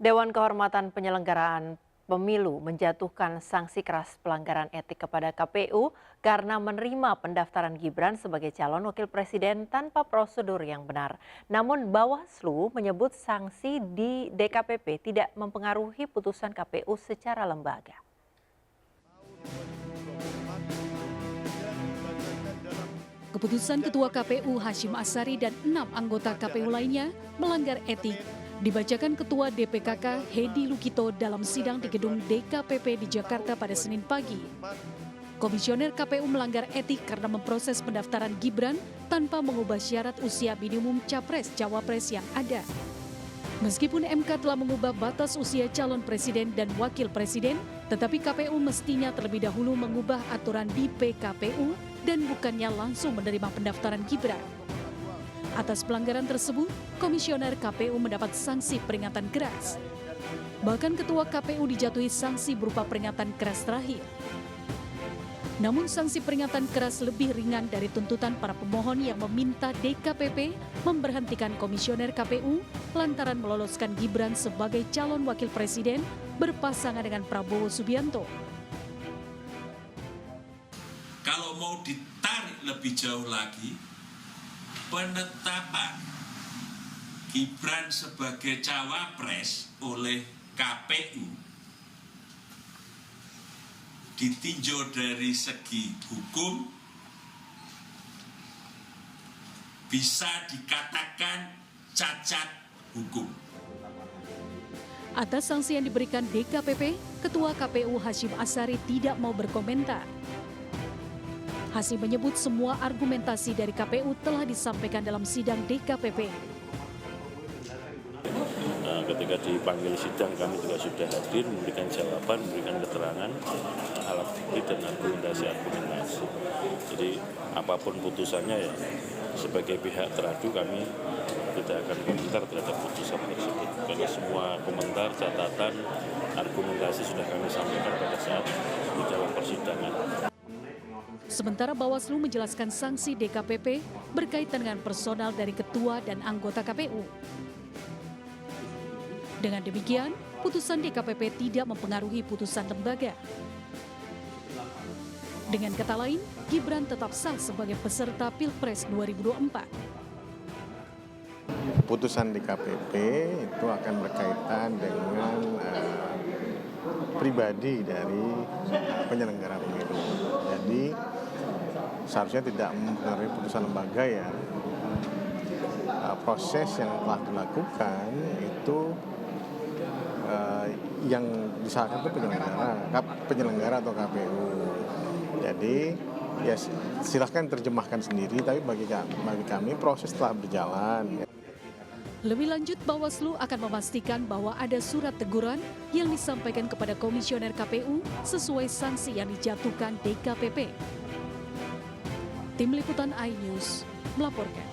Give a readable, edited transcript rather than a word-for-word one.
Dewan Kehormatan Penyelenggaraan Pemilu menjatuhkan sanksi keras pelanggaran etik kepada KPU karena menerima pendaftaran Gibran sebagai calon wakil presiden tanpa prosedur yang benar. Namun Bawaslu menyebut sanksi di DKPP tidak mempengaruhi putusan KPU secara lembaga. Keputusan Ketua KPU Hashim Asyari dan 6 anggota KPU lainnya melanggar etik dibacakan Ketua DPKK Hedi Lukito dalam sidang di gedung DKPP di Jakarta pada Senin pagi. Komisioner KPU melanggar etik karena memproses pendaftaran Gibran tanpa mengubah syarat usia minimum capres-cawapres yang ada. Meskipun MK telah mengubah batas usia calon presiden dan wakil presiden, tetapi KPU mestinya terlebih dahulu mengubah aturan di PKPU dan bukannya langsung menerima pendaftaran Gibran. Atas pelanggaran tersebut, Komisioner KPU mendapat sanksi peringatan keras. Bahkan Ketua KPU dijatuhi sanksi berupa peringatan keras terakhir. Namun sanksi peringatan keras lebih ringan dari tuntutan para pemohon yang meminta DKPP memberhentikan Komisioner KPU lantaran meloloskan Gibran sebagai calon wakil presiden berpasangan dengan Prabowo Subianto. Kalau mau ditarik lebih jauh lagi, penetapan Gibran sebagai cawapres oleh KPU ditinjau dari segi hukum bisa dikatakan cacat hukum. Atas sanksi yang diberikan DKPP, Ketua KPU Hashim Asyari tidak mau berkomentar. Hashim menyebut semua argumentasi dari KPU telah disampaikan dalam sidang DKPP. Ketika dipanggil sidang kami juga sudah hadir memberikan jawaban, memberikan keterangan, alat bukti dan argumentasi. Jadi apapun putusannya ya sebagai pihak teradu kami tidak akan komentar terhadap putusan tersebut. Karena semua komentar, catatan, argumentasi sudah kami sampaikan pada saat di dalam persidangan. Sementara Bawaslu menjelaskan sanksi DKPP berkaitan dengan personal dari ketua dan anggota KPU. Dengan demikian, putusan DKPP tidak mempengaruhi putusan lembaga. Dengan kata lain, Gibran tetap sah sebagai peserta Pilpres 2024. Putusan DKPP itu akan berkaitan dengan pribadi dari penyelenggara pemilu. Jadi seharusnya tidak mempengaruhi putusan lembaga ya. Proses yang telah dilakukan itu yang disalahkan itu penyelenggara atau KPU. Jadi ya silahkan terjemahkan sendiri, tapi bagi kami proses telah berjalan. Lebih lanjut, Bawaslu akan memastikan bahwa ada surat teguran yang disampaikan kepada Komisioner KPU sesuai sanksi yang dijatuhkan DKPP. Tim Liputan iNews melaporkan.